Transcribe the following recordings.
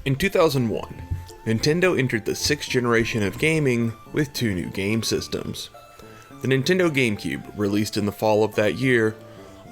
In 2001, Nintendo entered the 6th generation of gaming with 2 new game systems. The Nintendo GameCube released in the fall of that year,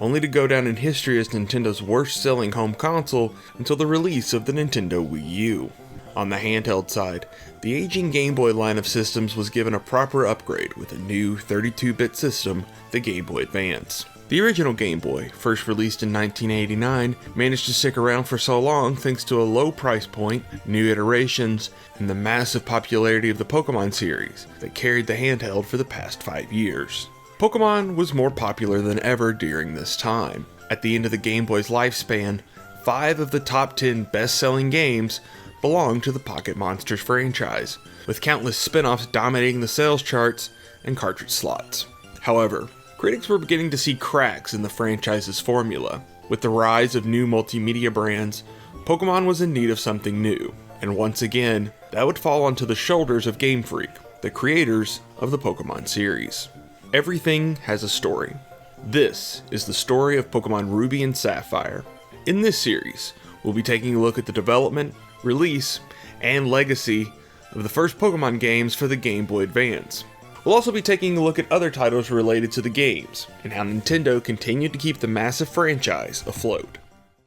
only to go down in history as Nintendo's worst-selling home console until the release of the Nintendo Wii U. On the handheld side, the aging Game Boy line of systems was given a proper upgrade with a new 32-bit system, the Game Boy Advance. The original Game Boy, first released in 1989, managed to stick around for so long thanks to a low price point, new iterations, and the massive popularity of the Pokemon series that carried the handheld for the past 5 years. Pokemon was more popular than ever during this time. At the end of the Game Boy's lifespan, 5 of the top 10 best-selling games belonged to the Pocket Monsters franchise, with countless spin-offs dominating the sales charts and cartridge slots. However, critics were beginning to see cracks in the franchise's formula. With the rise of new multimedia brands, Pokemon was in need of something new, and once again, that would fall onto the shoulders of Game Freak, the creators of the Pokemon series. Everything has a story. This is the story of Pokemon Ruby and Sapphire. In this series, we'll be taking a look at the development, release, and legacy of the first Pokemon games for the Game Boy Advance. We'll also be taking a look at other titles related to the games, and how Nintendo continued to keep the massive franchise afloat.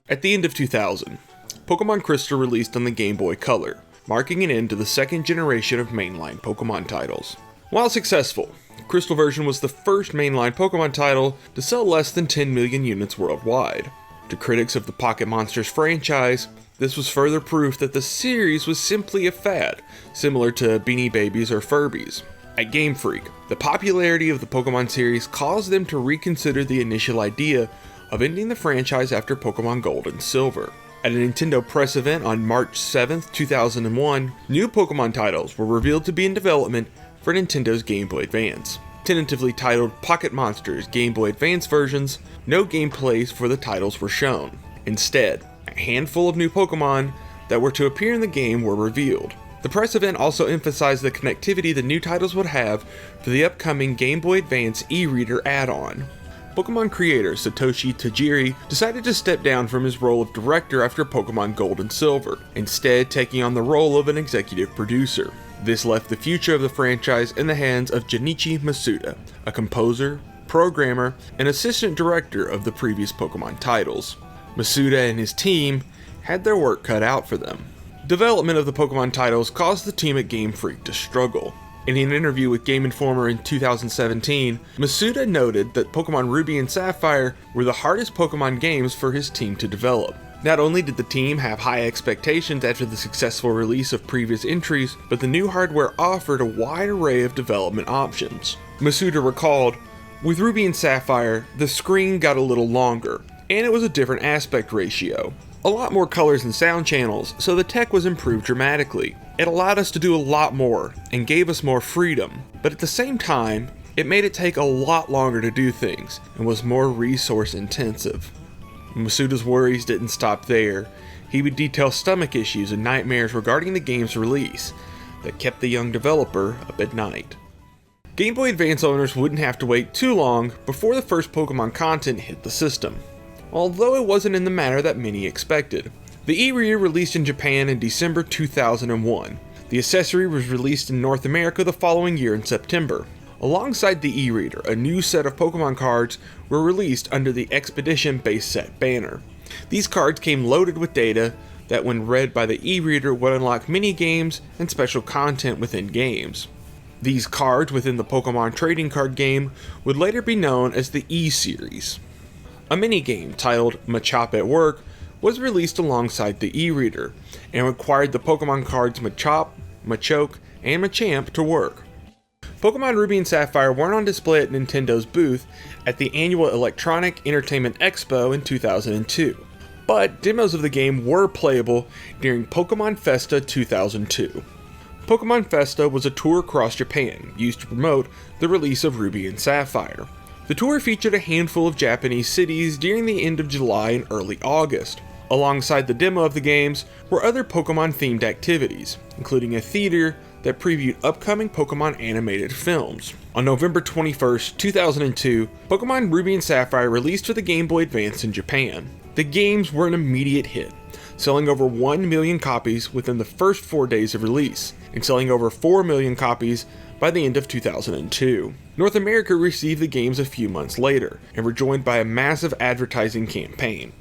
At the end of 2000, Pokemon Crystal released on the Game Boy Color, marking an end to the 2nd generation of mainline Pokemon titles. While successful, Crystal version was the first mainline Pokemon title to sell less than 10 million units worldwide. To critics of the Pocket Monsters franchise, this was further proof that the series was simply a fad, similar to Beanie Babies or Furbies. At Game Freak, the popularity of the Pokemon series caused them to reconsider the initial idea of ending the franchise after Pokemon Gold and Silver. At a Nintendo press event on March 7, 2001, new Pokemon titles were revealed to be in development for Nintendo's Game Boy Advance. Tentatively titled Pocket Monsters Game Boy Advance versions, no gameplays for the titles were shown. Instead, a handful of new Pokemon that were to appear in the game were revealed. The press event also emphasized the connectivity the new titles would have for the upcoming Game Boy Advance e-reader add-on. Pokemon creator Satoshi Tajiri decided to step down from his role of director after Pokemon Gold and Silver, instead taking on the role of an executive producer. This left the future of the franchise in the hands of Junichi Masuda, a composer, programmer, and assistant director of the previous Pokemon titles. Masuda and his team had their work cut out for them. Development of the Pokemon titles caused the team at Game Freak to struggle. In an interview with Game Informer in 2017, Masuda noted that Pokemon Ruby and Sapphire were the hardest Pokemon games for his team to develop. Not only did the team have high expectations after the successful release of previous entries, but the new hardware offered a wide array of development options. Masuda recalled, "With Ruby and Sapphire, the screen got a little longer, and it was a different aspect ratio. A lot more colors and sound channels, so the tech was improved dramatically. It allowed us to do a lot more, and gave us more freedom, but at the same time, it made it take a lot longer to do things, and was more resource intensive." Masuda's worries didn't stop there. He would detail stomach issues and nightmares regarding the game's release that kept the young developer up at night. Game Boy Advance owners wouldn't have to wait too long before the first Pokemon content hit the system, although it wasn't in the manner that many expected. The e-reader released in Japan in December 2001. The accessory was released in North America the following year in September. Alongside the e-reader, a new set of Pokemon cards were released under the Expedition base set banner. These cards came loaded with data that, when read by the e-reader, would unlock mini-games and special content within games. These cards within the Pokemon trading card game would later be known as the E-Series. A mini-game titled Machop at Work was released alongside the e-reader, and required the Pokemon cards Machop, Machoke, and Machamp to work. Pokemon Ruby and Sapphire weren't on display at Nintendo's booth at the annual Electronic Entertainment Expo in 2002, but demos of the game were playable during Pokemon Festa 2002. Pokemon Festa was a tour across Japan used to promote the release of Ruby and Sapphire. The tour featured a handful of Japanese cities during the end of July and early August. Alongside the demo of the games were other Pokemon-themed activities, including a theater that previewed upcoming Pokemon animated films. On November 21st, 2002, Pokemon Ruby and Sapphire released for the Game Boy Advance in Japan. The games were an immediate hit, selling over 1 million copies within the first 4 days of release, and selling over 4 million copies by the end of 2002. North America received the games a few months later, and were joined by a massive advertising campaign.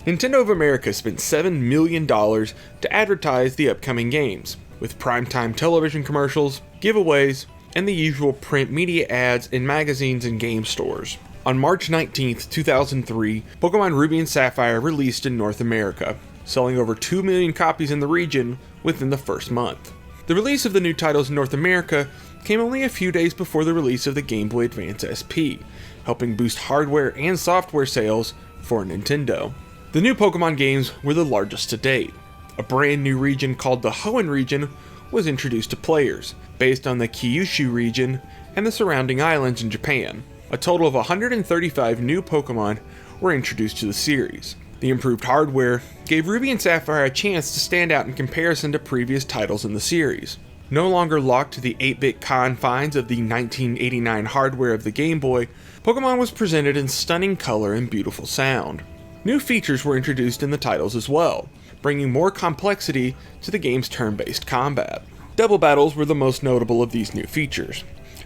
Nintendo of America spent $7 million to advertise the upcoming games, with primetime television commercials, giveaways, and the usual print media ads in magazines and game stores. On March 19, 2003, Pokemon Ruby and Sapphire released in North America, selling over 2 million copies in the region within the first month. The release of the new titles in North America came only a few days before the release of the Game Boy Advance SP, helping boost hardware and software sales for Nintendo. The new Pokemon games were the largest to date. A brand new region called the Hoenn region was introduced to players, based on the Kyushu region and the surrounding islands in Japan. A total of 135 new Pokemon were introduced to the series. The improved hardware gave Ruby and Sapphire a chance to stand out in comparison to previous titles in the series. No longer locked to the 8-bit confines of the 1989 hardware of the Game Boy, Pokemon was presented in stunning color and beautiful sound. New features were introduced in the titles as well, bringing more complexity to the game's turn-based combat. Double battles were the most notable of these new features.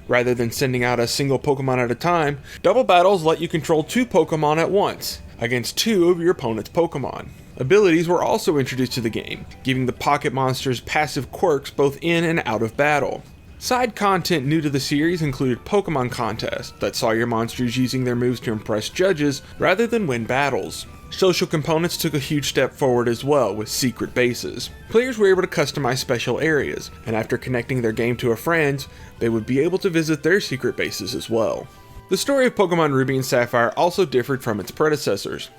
Rather than sending out a single Pokemon at a time, double battles let you control 2 Pokemon at once, against 2 of your opponent's Pokemon. Abilities were also introduced to the game, giving the pocket monsters passive quirks both in and out of battle. Side content new to the series included Pokemon contests that saw your monsters using their moves to impress judges rather than win battles. Social components took a huge step forward as well with secret bases. Players were able to customize special areas, and after connecting their game to a friend, they would be able to visit their secret bases as well. The story of Pokemon Ruby and Sapphire also differed from its predecessors.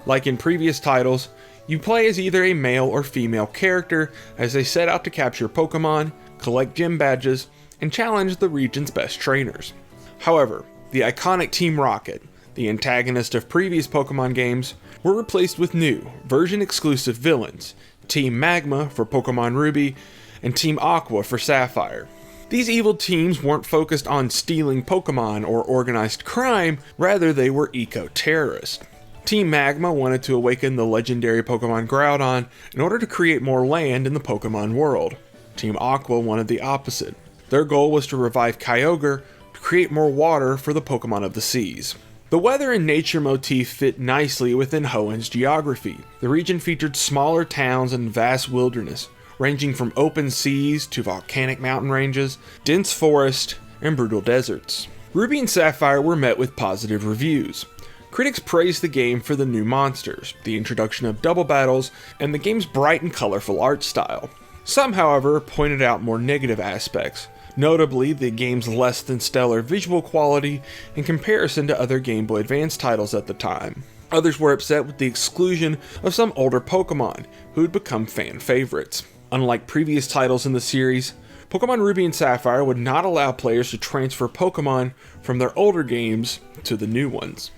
Like in previous titles, you play as either a male or female character as they set out to capture Pokemon, collect gym badges, and challenge the region's best trainers. However, the iconic Team Rocket, the antagonist of previous Pokemon games, were replaced with new, version-exclusive villains, Team Magma for Pokemon Ruby, and Team Aqua for Sapphire. These evil teams weren't focused on stealing Pokemon or organized crime, rather they were eco-terrorists. Team Magma wanted to awaken the legendary Pokemon Groudon in order to create more land in the Pokemon world. Team Aqua wanted the opposite. Their goal was to revive Kyogre to create more water for the Pokemon of the seas. The weather and nature motif fit nicely within Hoenn's geography. The region featured smaller towns and vast wilderness, ranging from open seas to volcanic mountain ranges, dense forest, and brutal deserts. Ruby and Sapphire were met with positive reviews. Critics praised the game for the new monsters, the introduction of double battles, and the game's bright and colorful art style. Some, however, pointed out more negative aspects, notably the game's less than stellar visual quality in comparison to other Game Boy Advance titles at the time. Others were upset with the exclusion of some older Pokemon, who had become fan favorites. Unlike previous titles in the series, Pokemon Ruby and Sapphire would not allow players to transfer Pokemon from their older games to the new ones.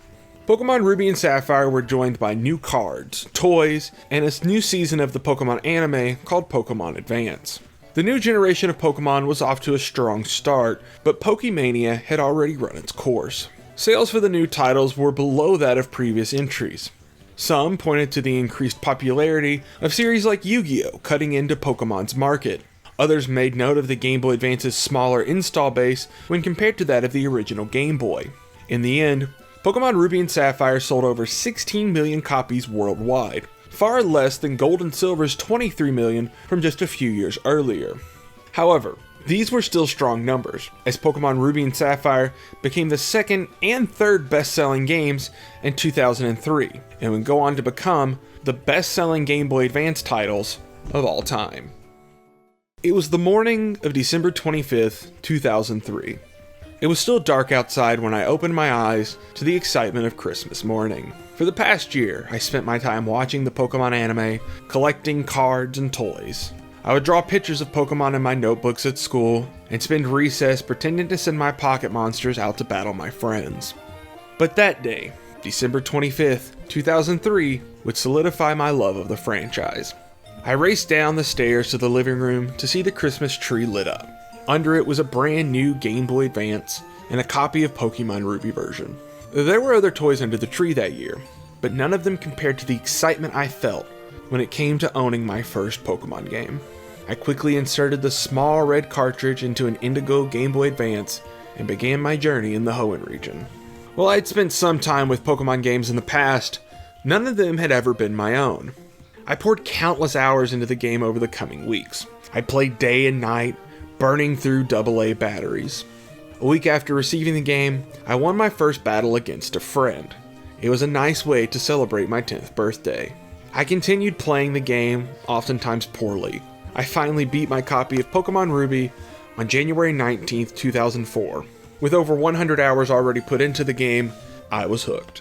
Pokemon Ruby and Sapphire were joined by new cards, toys, and a new season of the Pokemon anime called Pokemon Advance. The new generation of Pokemon was off to a strong start, but Pokemania had already run its course. Sales for the new titles were below that of previous entries. Some pointed to the increased popularity of series like Yu-Gi-Oh! Cutting into Pokemon's market. Others made note of the Game Boy Advance's smaller install base when compared to that of the original Game Boy. In the end, Pokemon Ruby and Sapphire sold over 16 million copies worldwide, far less than Gold and Silver's 23 million from just a few years earlier. However, these were still strong numbers, as Pokemon Ruby and Sapphire became the second and third best-selling games in 2003, and would go on to become the best-selling Game Boy Advance titles of all time. It was the morning of December 25th, 2003. It was still dark outside when I opened my eyes to the excitement of Christmas morning. For the past year, I spent my time watching the Pokemon anime, collecting cards and toys. I would draw pictures of Pokemon in my notebooks at school, and spend recess pretending to send my pocket monsters out to battle my friends. But that day, December 25th, 2003, would solidify my love of the franchise. I raced down the stairs to the living room to see the Christmas tree lit up. Under it was a brand new Game Boy Advance and a copy of Pokemon Ruby version. There were other toys under the tree that year, but none of them compared to the excitement I felt when it came to owning my first Pokemon game. I quickly inserted the small red cartridge into an Indigo Game Boy Advance and began my journey in the Hoenn region. While I'd spent some time with Pokemon games in the past, none of them had ever been my own. I poured countless hours into the game over the coming weeks. I played day and night, burning through AA batteries. A week after receiving the game, I won my first battle against a friend. It was a nice way to celebrate my 10th birthday. I continued playing the game, oftentimes poorly. I finally beat my copy of Pokemon Ruby on January 19th, 2004. With over 100 hours already put into the game, I was hooked.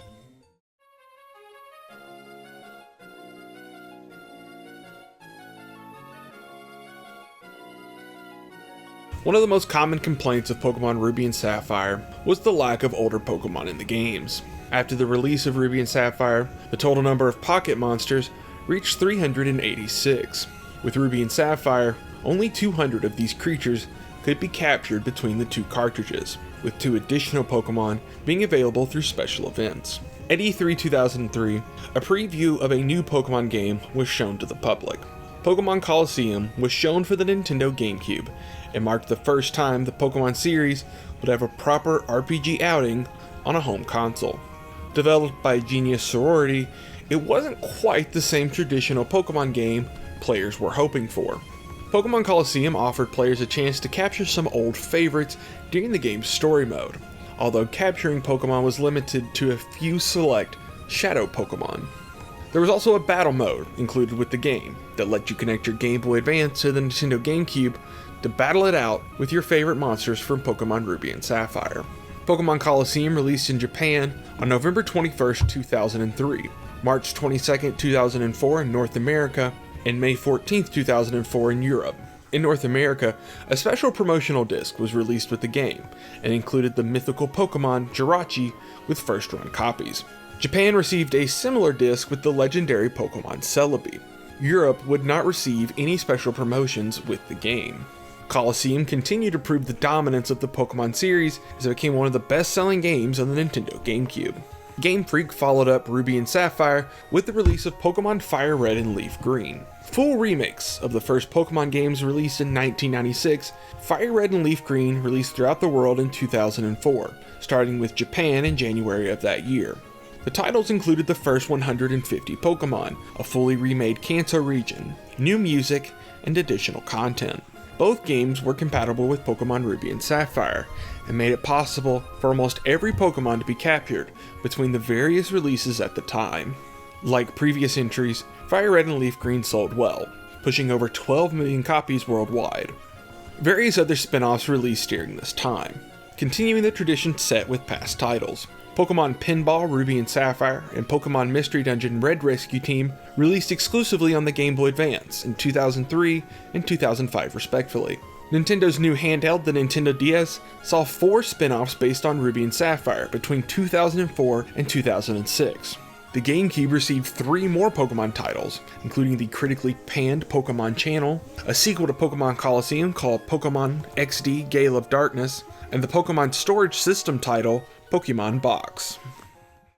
One of the most common complaints of Pokemon Ruby and Sapphire was the lack of older Pokemon in the games. After the release of Ruby and Sapphire, the total number of pocket monsters reached 386. With Ruby and Sapphire, only 200 of these creatures could be captured between the two cartridges, with 2 additional Pokemon being available through special events. At E3 2003, a preview of a new Pokemon game was shown to the public. Pokemon Colosseum was shown for the Nintendo GameCube, and marked the first time the Pokemon series would have a proper RPG outing on a home console. Developed by Genius Sorority, it wasn't quite the same traditional Pokemon game players were hoping for. Pokemon Colosseum offered players a chance to capture some old favorites during the game's story mode, although capturing Pokemon was limited to a few select Shadow Pokemon. There was also a battle mode included with the game that let you connect your Game Boy Advance to the Nintendo GameCube to battle it out with your favorite monsters from Pokemon Ruby and Sapphire. Pokemon Colosseum released in Japan on November 21st, 2003, March 22nd, 2004 in North America, and May 14th, 2004 in Europe. In North America, a special promotional disc was released with the game, and included the mythical Pokemon Jirachi with first-run copies. Japan received a similar disc with the legendary Pokemon Celebi. Europe would not receive any special promotions with the game. Colosseum continued to prove the dominance of the Pokemon series as it became one of the best-selling games on the Nintendo GameCube. Game Freak followed up Ruby and Sapphire with the release of Pokemon Fire Red and Leaf Green. Full remakes of the first Pokemon games released in 1996, Fire Red and Leaf Green released throughout the world in 2004, starting with Japan in January of that year. The titles included the first 150 Pokemon, a fully remade Kanto region, new music, and additional content. Both games were compatible with Pokemon Ruby and Sapphire, and made it possible for almost every Pokemon to be captured between the various releases at the time. Like previous entries, Fire Red and Leaf Green sold well, pushing over 12 million copies worldwide. Various other spin-offs released during this time, continuing the tradition set with past titles. Pokemon Pinball Ruby and Sapphire and Pokemon Mystery Dungeon Red Rescue Team released exclusively on the Game Boy Advance in 2003 and 2005 respectively. Nintendo's new handheld, the Nintendo DS, saw 4 spin-offs based on Ruby and Sapphire between 2004 and 2006. The GameCube received 3 more Pokemon titles, including the critically panned Pokemon Channel, a sequel to Pokemon Colosseum called Pokemon XD Gale of Darkness, and the Pokemon Storage System title, Pokemon Box.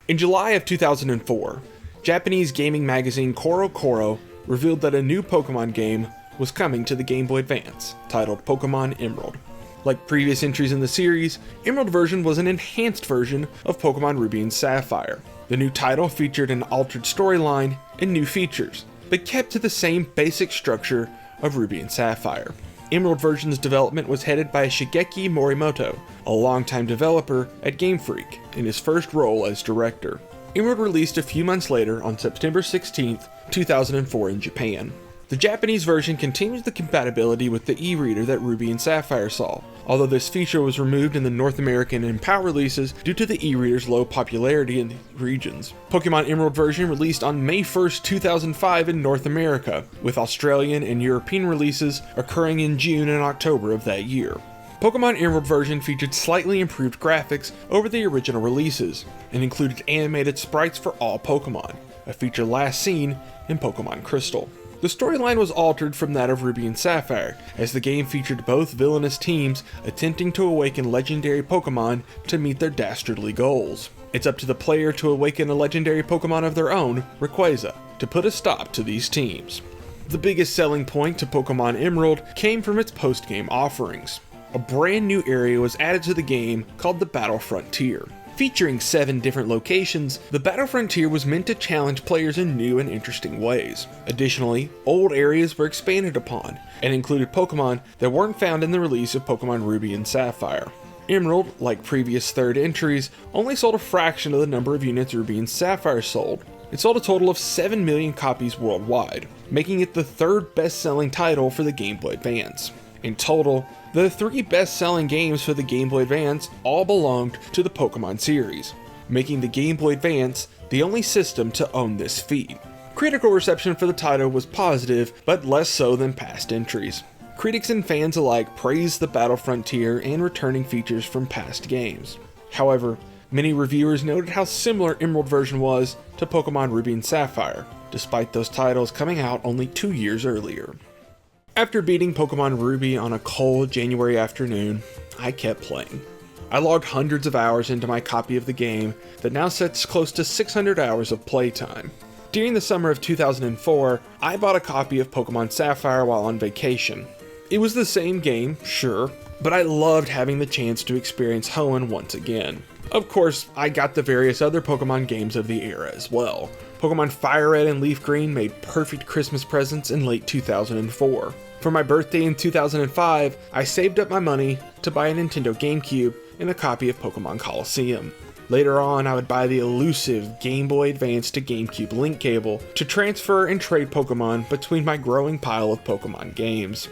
In July of 2004, Japanese gaming magazine CoroCoro revealed that a new Pokemon game was coming to the Game Boy Advance, titled Pokemon Emerald. Like previous entries in the series, Emerald version was an enhanced version of Pokemon Ruby and Sapphire. The new title featured an altered storyline and new features, but kept to the same basic structure of Ruby and Sapphire. Emerald version's development was headed by Shigeki Morimoto, a longtime developer at Game Freak, in his first role as director. Emerald released a few months later on September 16, 2004 in Japan. The Japanese version continues the compatibility with the e-reader that Ruby and Sapphire saw, although this feature was removed in the North American and PAL releases due to the e-reader's low popularity in the regions. Pokemon Emerald version released on May 1st, 2005 in North America, with Australian and European releases occurring in June and October of that year. Pokemon Emerald version featured slightly improved graphics over the original releases, and included animated sprites for all Pokemon, a feature last seen in Pokemon Crystal. The storyline was altered from that of Ruby and Sapphire, as the game featured both villainous teams attempting to awaken legendary Pokemon to meet their dastardly goals. It's up to the player to awaken a legendary Pokemon of their own, Rayquaza, to put a stop to these teams. The biggest selling point to Pokemon Emerald came from its post-game offerings. A brand new area was added to the game called the Battle Frontier. Featuring 7 different locations, the Battle Frontier was meant to challenge players in new and interesting ways. Additionally, old areas were expanded upon, and included Pokemon that weren't found in the release of Pokemon Ruby and Sapphire. Emerald, like previous third entries, only sold a fraction of the number of units Ruby and Sapphire sold. It sold a total of 7 million copies worldwide, making it the 3rd best-selling title for the Game Boy Advance. In total, the 3 best-selling games for the Game Boy Advance all belonged to the Pokemon series, making the Game Boy Advance the only system to own this feat. Critical reception for the title was positive, but less so than past entries. Critics and fans alike praised the Battle Frontier and returning features from past games. However, many reviewers noted how similar Emerald version was to Pokemon Ruby and Sapphire, despite those titles coming out only 2 years earlier. After beating Pokemon Ruby on a cold January afternoon, I kept playing. I logged hundreds of hours into my copy of the game that now sits close to 600 hours of playtime. During the summer of 2004, I bought a copy of Pokemon Sapphire while on vacation. It was the same game, sure, but I loved having the chance to experience Hoenn once again. Of course, I got the various other Pokemon games of the era as well. Pokemon Fire Red and Leaf Green made perfect Christmas presents in late 2004. For my birthday in 2005, I saved up my money to buy a Nintendo GameCube and a copy of Pokemon Colosseum. Later on, I would buy the elusive Game Boy Advance to GameCube link cable to transfer and trade Pokemon between my growing pile of Pokemon games.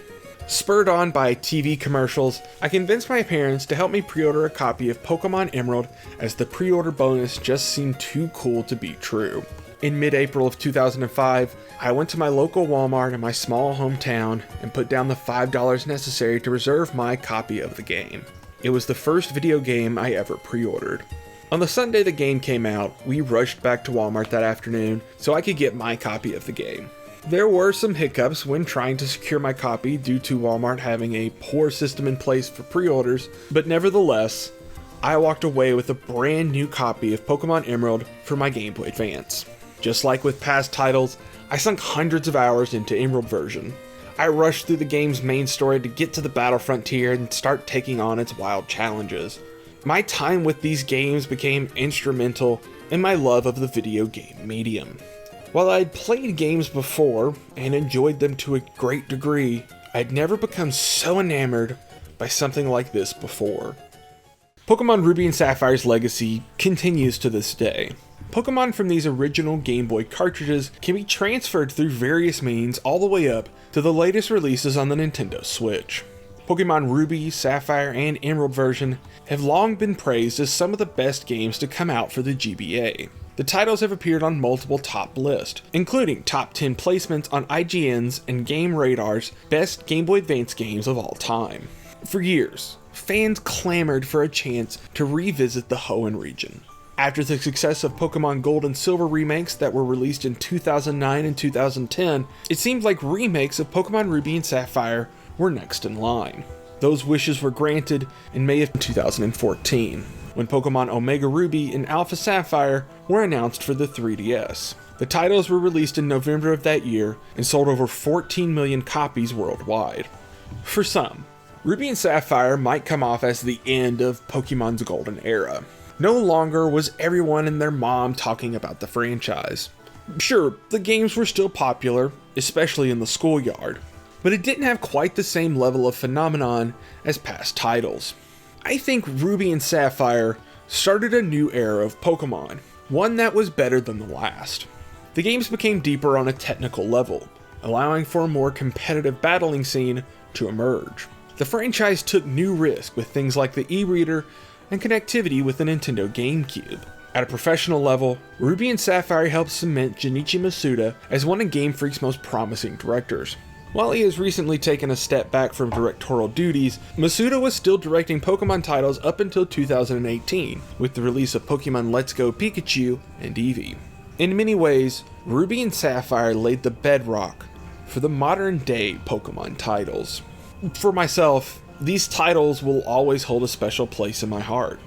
Spurred on by TV commercials, I convinced my parents to help me pre-order a copy of Pokemon Emerald, as the pre-order bonus just seemed too cool to be true. In mid-April of 2005, I went to my local Walmart in my small hometown and put down the $5 necessary to reserve my copy of the game. It was the first video game I ever pre-ordered. On the Sunday the game came out, we rushed back to Walmart that afternoon so I could get my copy of the game. There were some hiccups when trying to secure my copy due to Walmart having a poor system in place for pre-orders, but nevertheless, I walked away with a brand new copy of Pokemon Emerald for my Game Boy Advance. Just like with past titles, I sunk hundreds of hours into Emerald version. I rushed through the game's main story to get to the Battle Frontier and start taking on its wild challenges. My time with these games became instrumental in my love of the video game medium. While I'd played games before and enjoyed them to a great degree, I'd never become so enamored by something like this before. Pokemon Ruby and Sapphire's legacy continues to this day. Pokemon from these original Game Boy cartridges can be transferred through various means all the way up to the latest releases on the Nintendo Switch. Pokemon Ruby, Sapphire, and Emerald version have long been praised as some of the best games to come out for the GBA. The titles have appeared on multiple top lists, including top 10 placements on IGN's and Game Radar's best Game Boy Advance games of all time. For years, fans clamored for a chance to revisit the Hoenn region. After the success of Pokemon Gold and Silver remakes that were released in 2009 and 2010, it seemed like remakes of Pokemon Ruby and Sapphire were next in line. Those wishes were granted in May of 2014, when Pokemon Omega Ruby and Alpha Sapphire were announced for the 3DS. The titles were released in November of that year and sold over 14 million copies worldwide. For some, Ruby and Sapphire might come off as the end of Pokemon's golden era. No longer was everyone and their mom talking about the franchise. Sure, the games were still popular, especially in the schoolyard, but it didn't have quite the same level of phenomenon as past titles. I think Ruby and Sapphire started a new era of Pokemon, one that was better than the last. The games became deeper on a technical level, allowing for a more competitive battling scene to emerge. The franchise took new risks with things like the e-reader and connectivity with the Nintendo GameCube. At a professional level, Ruby and Sapphire helped cement Junichi Masuda as one of Game Freak's most promising directors. While he has recently taken a step back from directorial duties, Masuda was still directing Pokemon titles up until 2018, with the release of Pokemon Let's Go Pikachu and Eevee. In many ways, Ruby and Sapphire laid the bedrock for the modern-day Pokemon titles. For myself, these titles will always hold a special place in my heart.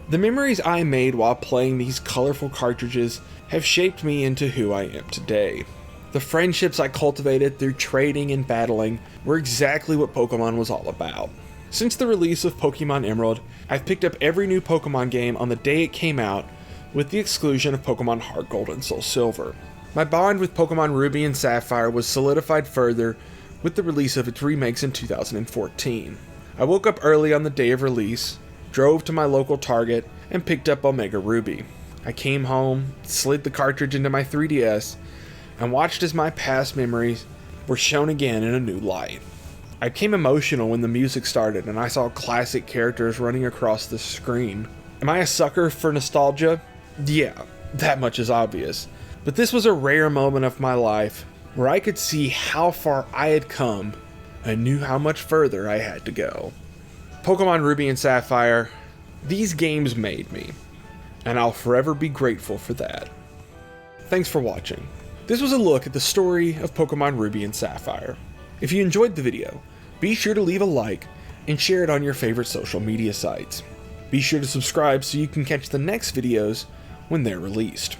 The memories I made while playing these colorful cartridges have shaped me into who I am today. The friendships I cultivated through trading and battling were exactly what Pokemon was all about. Since the release of Pokemon Emerald, I've picked up every new Pokemon game on the day it came out, with the exclusion of Pokemon Heart Gold and Soul Silver. My bond with Pokemon Ruby and Sapphire was solidified further with the release of its remakes in 2014. I woke up early on the day of release, drove to my local Target, and picked up Omega Ruby. I came home, slid the cartridge into my 3DS, and watched as my past memories were shown again in a new light. I became emotional when the music started and I saw classic characters running across the screen. Am I a sucker for nostalgia? Yeah, that much is obvious. But this was a rare moment of my life where I could see how far I had come and knew how much further I had to go. Pokemon Ruby and Sapphire, these games made me, and I'll forever be grateful for that. Thanks for watching. This was a look at the story of Pokemon Ruby and Sapphire. If you enjoyed the video, be sure to leave a like and share it on your favorite social media sites. Be sure to subscribe so you can catch the next videos when they're released.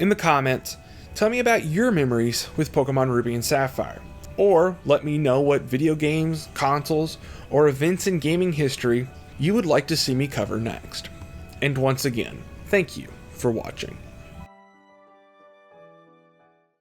In the comments, tell me about your memories with Pokemon Ruby and Sapphire, or let me know what video games, consoles, or events in gaming history you would like to see me cover next. And once again, thank you for watching.